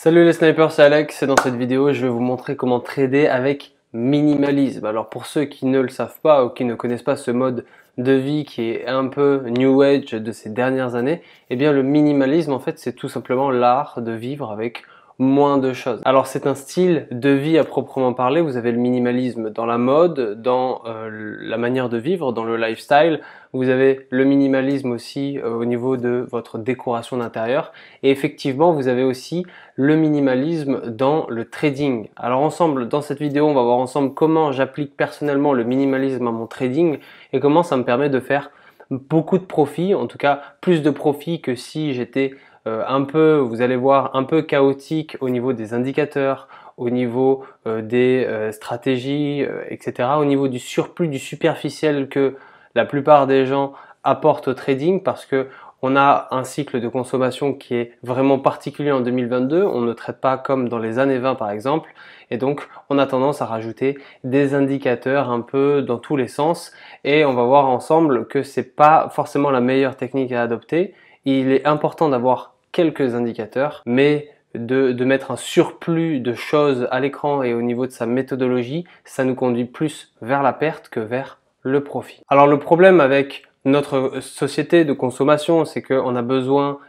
Salut les snipers, c'est Alex et dans cette vidéo je vais vous montrer comment trader avec minimalisme. Alors pour ceux qui ne le savent pas ou qui ne connaissent pas ce mode de vie qui est un peu new age de ces dernières années, eh bien le minimalisme en fait c'est tout simplement l'art de vivre avec moins de choses. Alors c'est un style de vie à proprement parler, vous avez le minimalisme dans la mode, dans la manière de vivre, dans le lifestyle, vous avez le minimalisme aussi au niveau de votre décoration d'intérieur et effectivement vous avez aussi le minimalisme dans le trading. Alors ensemble, dans cette vidéo, on va voir ensemble comment j'applique personnellement le minimalisme à mon trading et comment ça me permet de faire beaucoup de profit, en tout cas plus de profit que si j'étais un peu, vous allez voir, un peu chaotique au niveau des indicateurs, au niveau des stratégies, etc., au niveau du surplus, du superficiel que la plupart des gens apportent au trading parce que on a un cycle de consommation qui est vraiment particulier en 2022, on ne traite pas comme dans les années 20 par exemple, et donc on a tendance à rajouter des indicateurs un peu dans tous les sens, et on va voir ensemble que c'est pas forcément la meilleure technique à adopter. Il est important d'avoir quelques indicateurs, mais de mettre un surplus de choses à l'écran et au niveau de sa méthodologie, ça nous conduit plus vers la perte que vers le profit. Alors le problème avec notre société de consommation, c'est qu'on a besoin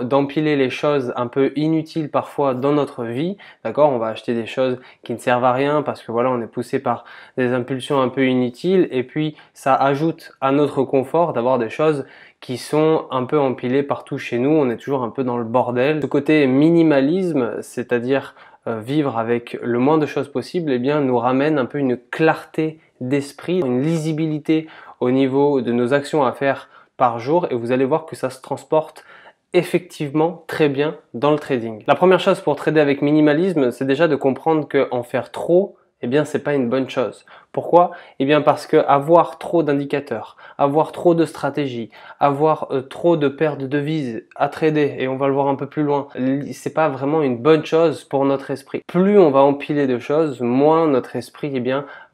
d'empiler les choses un peu inutiles parfois dans notre vie, d'accord? On va acheter des choses qui ne servent à rien parce que voilà, on est poussé par des impulsions un peu inutiles et puis ça ajoute à notre confort d'avoir des choses qui sont un peu empilées partout chez nous, on est toujours un peu dans le bordel. Ce côté minimalisme, c'est-à-dire vivre avec le moins de choses possible, eh bien nous ramène un peu une clarté d'esprit, une lisibilité au niveau de nos actions à faire par jour et vous allez voir que ça se transporte effectivement très bien dans le trading. La première chose pour trader avec minimalisme, c'est déjà de comprendre qu'en faire trop, eh bien c'est pas une bonne chose. Pourquoi? Eh bien parce que avoir trop d'indicateurs, avoir trop de stratégies, avoir trop de paires de devises à trader, et on va le voir un peu plus loin, c'est pas vraiment une bonne chose pour notre esprit. Plus on va empiler de choses, moins notre esprit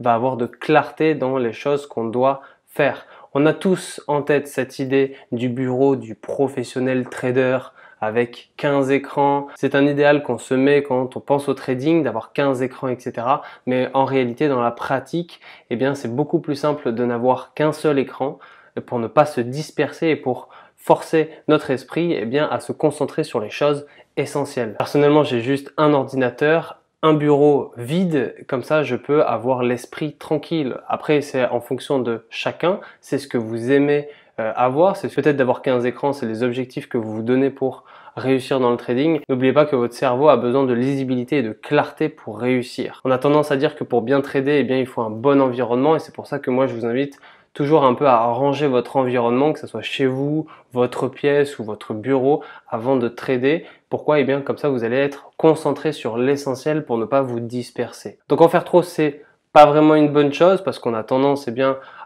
va avoir de clarté dans les choses qu'on doit faire. On a tous en tête cette idée du bureau du professionnel trader avec 15 écrans. C'est un idéal qu'on se met quand on pense au trading, d'avoir 15 écrans, etc. Mais en réalité, dans la pratique, eh bien, c'est beaucoup plus simple de n'avoir qu'un seul écran pour ne pas se disperser et pour forcer notre esprit à se concentrer sur les choses essentielles. Personnellement, j'ai juste un ordinateur, un bureau vide, comme ça je peux avoir l'esprit tranquille. Après c'est en fonction de chacun, c'est ce que vous aimez avoir, c'est peut-être d'avoir 15 écrans, c'est les objectifs que vous vous donnez pour réussir dans le trading. N'oubliez pas que votre cerveau a besoin de lisibilité et de clarté pour réussir. On a tendance à dire que pour bien trader, il faut un bon environnement et c'est pour ça que moi je vous invite toujours un peu à ranger votre environnement, que ce soit chez vous, votre pièce ou votre bureau avant de trader. Pourquoi? Comme ça vous allez être concentré sur l'essentiel pour ne pas vous disperser. Donc en faire trop, c'est pas vraiment une bonne chose parce qu'on a tendance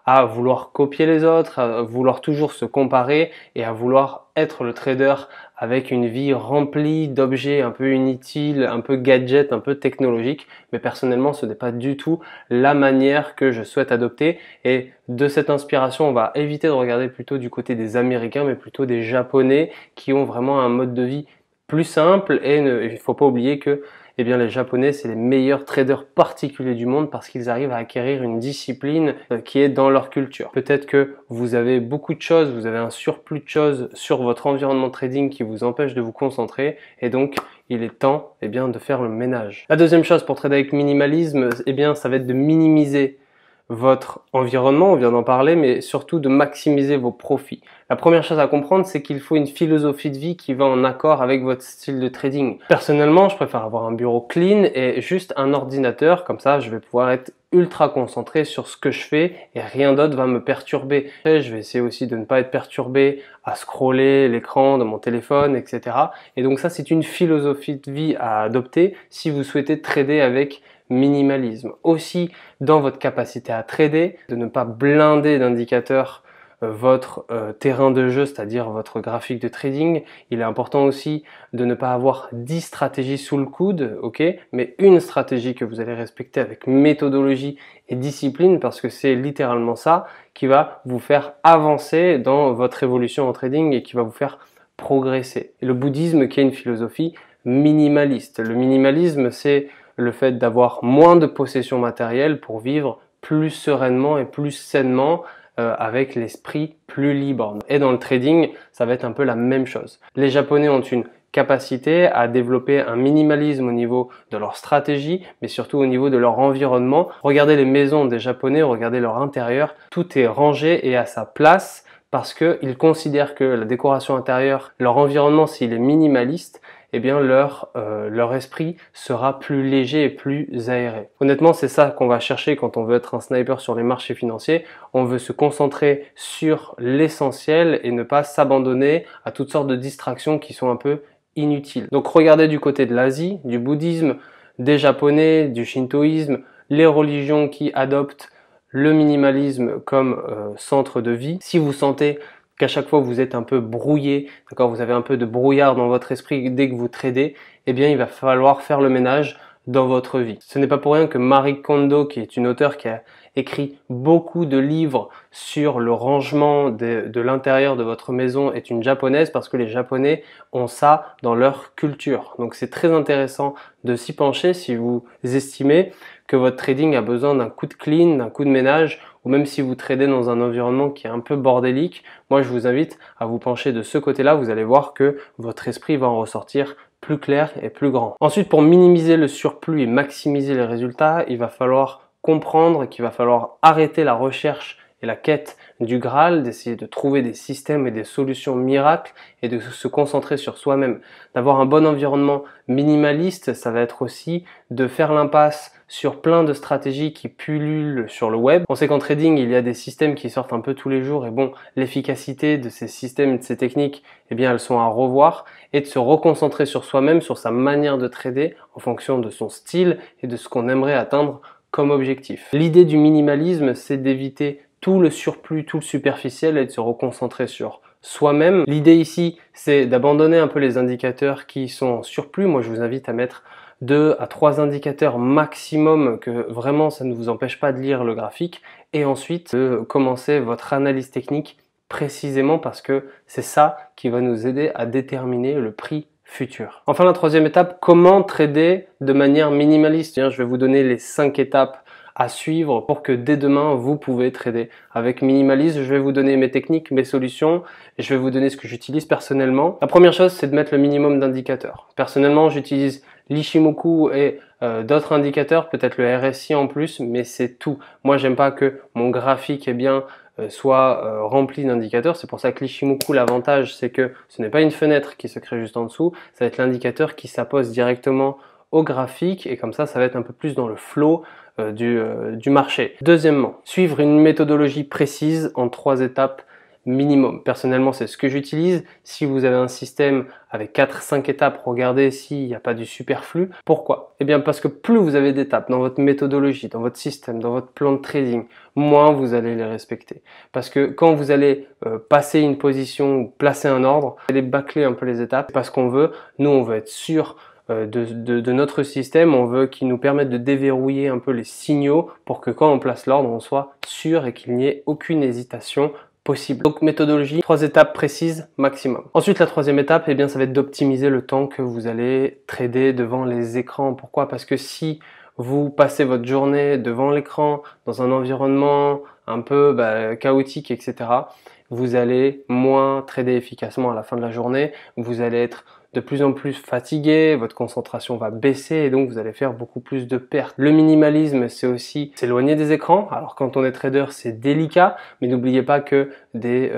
à vouloir copier les autres, à vouloir toujours se comparer et à vouloir être le trader avec une vie remplie d'objets un peu inutiles, un peu gadgets, un peu technologiques. Mais personnellement, ce n'est pas du tout la manière que je souhaite adopter. Et de cette inspiration, on va éviter de regarder plutôt du côté des Américains, mais plutôt des Japonais qui ont vraiment un mode de vie plus simple. Et il ne faut pas oublier que les Japonais, c'est les meilleurs traders particuliers du monde parce qu'ils arrivent à acquérir une discipline qui est dans leur culture. Peut-être que vous avez beaucoup de choses, vous avez un surplus de choses sur votre environnement de trading qui vous empêche de vous concentrer et donc il est temps de faire le ménage. La deuxième chose pour trader avec minimalisme, ça va être de minimiser votre environnement, on vient d'en parler, mais surtout de maximiser vos profits. La première chose à comprendre, c'est qu'il faut une philosophie de vie qui va en accord avec votre style de trading. Personnellement, je préfère avoir un bureau clean et juste un ordinateur, comme ça je vais pouvoir être ultra concentré sur ce que je fais et rien d'autre va me perturber. Et je vais essayer aussi de ne pas être perturbé à scroller l'écran de mon téléphone, etc. Et donc ça, c'est une philosophie de vie à adopter si vous souhaitez trader avec minimalisme. Aussi, dans votre capacité à trader, de ne pas blinder d'indicateurs votre terrain de jeu, c'est-à-dire votre graphique de trading. Il est important aussi de ne pas avoir 10 stratégies sous le coude, ok, mais une stratégie que vous allez respecter avec méthodologie et discipline, parce que c'est littéralement ça qui va vous faire avancer dans votre évolution en trading et qui va vous faire progresser. Et le bouddhisme, qui est une philosophie minimaliste. Le minimalisme, c'est le fait d'avoir moins de possessions matérielles pour vivre plus sereinement et plus sainement avec l'esprit plus libre. Et dans le trading, ça va être un peu la même chose. Les Japonais ont une capacité à développer un minimalisme au niveau de leur stratégie, mais surtout au niveau de leur environnement. Regardez les maisons des Japonais, regardez leur intérieur, tout est rangé et à sa place parce qu'ils considèrent que la décoration intérieure, leur environnement, s'il est minimaliste, eh bien leur esprit sera plus léger et plus aéré. Honnêtement, c'est ça qu'on va chercher quand on veut être un sniper sur les marchés financiers. On veut se concentrer sur l'essentiel et ne pas s'abandonner à toutes sortes de distractions qui sont un peu inutiles. Donc regardez du côté de l'Asie, du bouddhisme, des Japonais, du shintoïsme, les religions qui adoptent le minimalisme comme centre de vie. Si vous sentez qu'à chaque fois vous êtes un peu brouillé, d'accord, vous avez un peu de brouillard dans votre esprit dès que vous tradez, eh bien il va falloir faire le ménage dans votre vie. Ce n'est pas pour rien que Marie Kondo, qui est une auteure qui a écrit beaucoup de livres sur le rangement de l'intérieur de votre maison, est une japonaise, parce que les Japonais ont ça dans leur culture. Donc c'est très intéressant de s'y pencher si vous estimez que votre trading a besoin d'un coup de clean, d'un coup de ménage, ou même si vous tradez dans un environnement qui est un peu bordélique. Moi je vous invite à vous pencher de ce côté-là, vous allez voir que votre esprit va en ressortir plus clair et plus grand. Ensuite, pour minimiser le surplus et maximiser les résultats, il va falloir comprendre qu'il va falloir arrêter la recherche et la quête du Graal, d'essayer de trouver des systèmes et des solutions miracles et de se concentrer sur soi-même. D'avoir un bon environnement minimaliste, ça va être aussi de faire l'impasse sur plein de stratégies qui pullulent sur le web. On sait qu'en trading, il y a des systèmes qui sortent un peu tous les jours et bon, l'efficacité de ces systèmes et de ces techniques, eh bien, elles sont à revoir et de se reconcentrer sur soi-même, sur sa manière de trader en fonction de son style et de ce qu'on aimerait atteindre comme objectif. L'idée du minimalisme, c'est d'éviter tout le surplus, tout le superficiel et de se reconcentrer sur soi-même. L'idée ici, c'est d'abandonner un peu les indicateurs qui sont en surplus. Moi, je vous invite à mettre 2 à 3 indicateurs maximum, que vraiment ça ne vous empêche pas de lire le graphique, et ensuite de commencer votre analyse technique précisément parce que c'est ça qui va nous aider à déterminer le prix futur. Enfin, la troisième étape, comment trader de manière minimaliste. Je vais vous donner les 5 étapes à suivre pour que dès demain vous pouvez trader avec minimalisme. Je vais vous donner mes techniques, mes solutions et je vais vous donner ce que j'utilise personnellement. La première chose, c'est de mettre le minimum d'indicateurs. Personnellement, j'utilise l'Ishimoku et d'autres indicateurs, peut-être le RSI en plus, mais c'est tout. Moi, j'aime pas que mon graphique soit rempli d'indicateurs. C'est pour ça que l'Ishimoku, l'avantage, c'est que ce n'est pas une fenêtre qui se crée juste en dessous, ça va être l'indicateur qui s'appose directement au graphique et comme ça va être un peu plus dans le flow du marché. Deuxièmement, suivre une méthodologie précise en 3 étapes minimum. Personnellement, c'est ce que j'utilise. Si vous avez un système avec 4-5 étapes, regardez s'il n'y a pas du superflu. Pourquoi? Eh bien parce que plus vous avez d'étapes dans votre méthodologie, dans votre système, dans votre plan de trading, moins vous allez les respecter. Parce que quand vous allez passer une position ou placer un ordre, vous allez bâcler un peu les étapes parce qu'on veut, nous on veut être sûr de notre système, on veut qu'il nous permette de déverrouiller un peu les signaux pour que quand on place l'ordre, on soit sûr et qu'il n'y ait aucune hésitation possible. Donc méthodologie, 3 étapes précises maximum. Ensuite, la troisième étape, eh bien, ça va être d'optimiser le temps que vous allez trader devant les écrans. Pourquoi? Parce que si vous passez votre journée devant l'écran, dans un environnement un peu chaotique, etc., vous allez moins trader efficacement à la fin de la journée, vous allez être de plus en plus fatigué, votre concentration va baisser et donc vous allez faire beaucoup plus de pertes. Le minimalisme, c'est aussi s'éloigner des écrans. Alors quand on est trader, c'est délicat, mais n'oubliez pas que des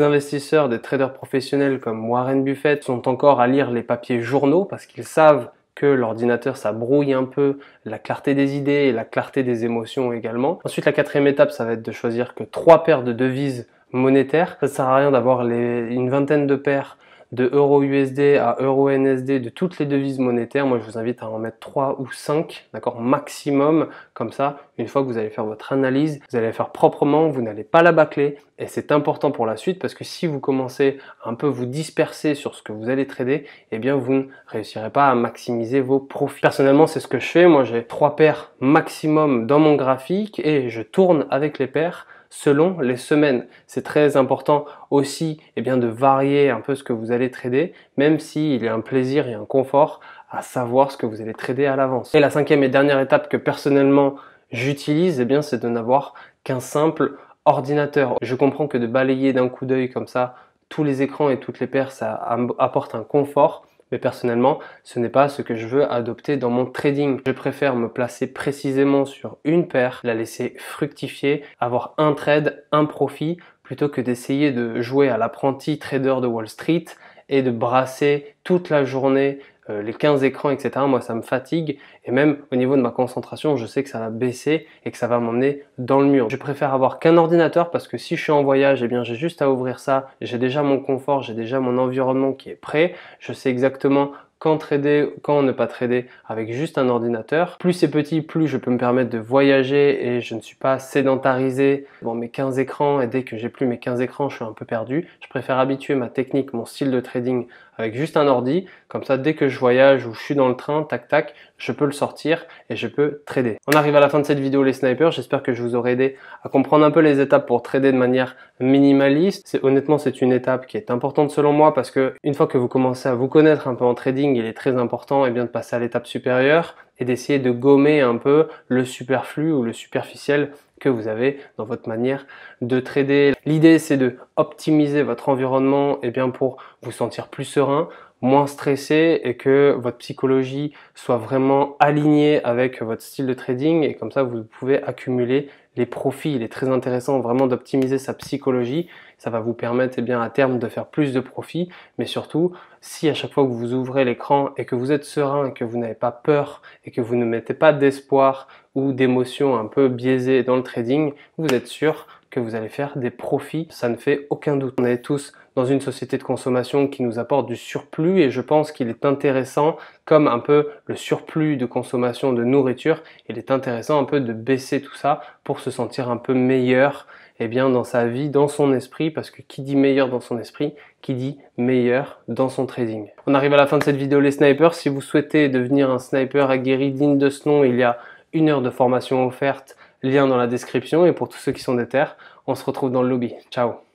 investisseurs, des traders professionnels comme Warren Buffett sont encore à lire les papiers journaux parce qu'ils savent que l'ordinateur, ça brouille un peu la clarté des idées et la clarté des émotions également. Ensuite, la quatrième étape, ça va être de choisir que 3 paires de devises monétaires. Ça ne sert à rien d'avoir une vingtaine de paires de euro USD à euro NSD, de toutes les devises monétaires. Moi, je vous invite à en mettre 3 ou 5, d'accord, maximum. Comme ça, une fois que vous allez faire votre analyse, vous allez la faire proprement, vous n'allez pas la bâcler. Et c'est important pour la suite parce que si vous commencez à un peu vous disperser sur ce que vous allez trader, eh bien, vous ne réussirez pas à maximiser vos profits. Personnellement, c'est ce que je fais. Moi, j'ai 3 paires maximum dans mon graphique et je tourne avec les paires selon les semaines. C'est très important aussi de varier un peu ce que vous allez trader, même s'il y a un plaisir et un confort à savoir ce que vous allez trader à l'avance. Et la cinquième et dernière étape que personnellement j'utilise, c'est de n'avoir qu'un simple ordinateur. Je comprends que de balayer d'un coup d'œil comme ça tous les écrans et toutes les paires, ça apporte un confort. Mais personnellement, ce n'est pas ce que je veux adopter dans mon trading. Je préfère me placer précisément sur une paire, la laisser fructifier, avoir un trade, un profit, plutôt que d'essayer de jouer à l'apprenti trader de Wall Street et de brasser toute la journée les 15 écrans, etc. Moi, ça me fatigue et même au niveau de ma concentration, je sais que ça va baisser et que ça va m'emmener dans le mur. Je préfère avoir qu'un ordinateur parce que si je suis en voyage, j'ai juste à ouvrir ça, j'ai déjà mon confort, j'ai déjà mon environnement qui est prêt, je sais exactement quand trader, quand ne pas trader avec juste un ordinateur. Plus c'est petit, plus je peux me permettre de voyager et je ne suis pas sédentarisé devant mes 15 écrans et dès que j'ai plus mes 15 écrans, je suis un peu perdu. Je préfère habituer ma technique, mon style de trading avec juste un ordi. Comme ça, dès que je voyage ou je suis dans le train, tac tac, je peux le sortir et je peux trader. On arrive à la fin de cette vidéo les snipers. J'espère que je vous aurai aidé à comprendre un peu les étapes pour trader de manière minimaliste. Honnêtement, c'est une étape qui est importante selon moi parce que une fois que vous commencez à vous connaître un peu en trading, il est très important de passer à l'étape supérieure et d'essayer de gommer un peu le superflu ou le superficiel que vous avez dans votre manière de trader. L'idée, c'est de optimiser votre environnement pour vous sentir plus serein, moins stressé et que votre psychologie soit vraiment alignée avec votre style de trading et comme ça vous pouvez accumuler les profits. Il est très intéressant vraiment d'optimiser sa psychologie. Ça va vous permettre à terme de faire plus de profits, mais surtout si à chaque fois que vous ouvrez l'écran et que vous êtes serein et que vous n'avez pas peur et que vous ne mettez pas d'espoir ou d'émotions un peu biaisées dans le trading, vous êtes sûr que vous allez faire des profits, ça ne fait aucun doute. On est tous dans une société de consommation qui nous apporte du surplus et je pense qu'il est intéressant, comme un peu le surplus de consommation de nourriture, il est intéressant un peu de baisser tout ça pour se sentir un peu meilleur dans sa vie, dans son esprit, parce que qui dit meilleur dans son esprit, qui dit meilleur dans son trading. On arrive à la fin de cette vidéo les snipers. Si vous souhaitez devenir un sniper aguerri digne de ce nom, il y a 1 heure de formation offerte, lien dans la description et pour tous ceux qui sont déter, on se retrouve dans le lobby. Ciao.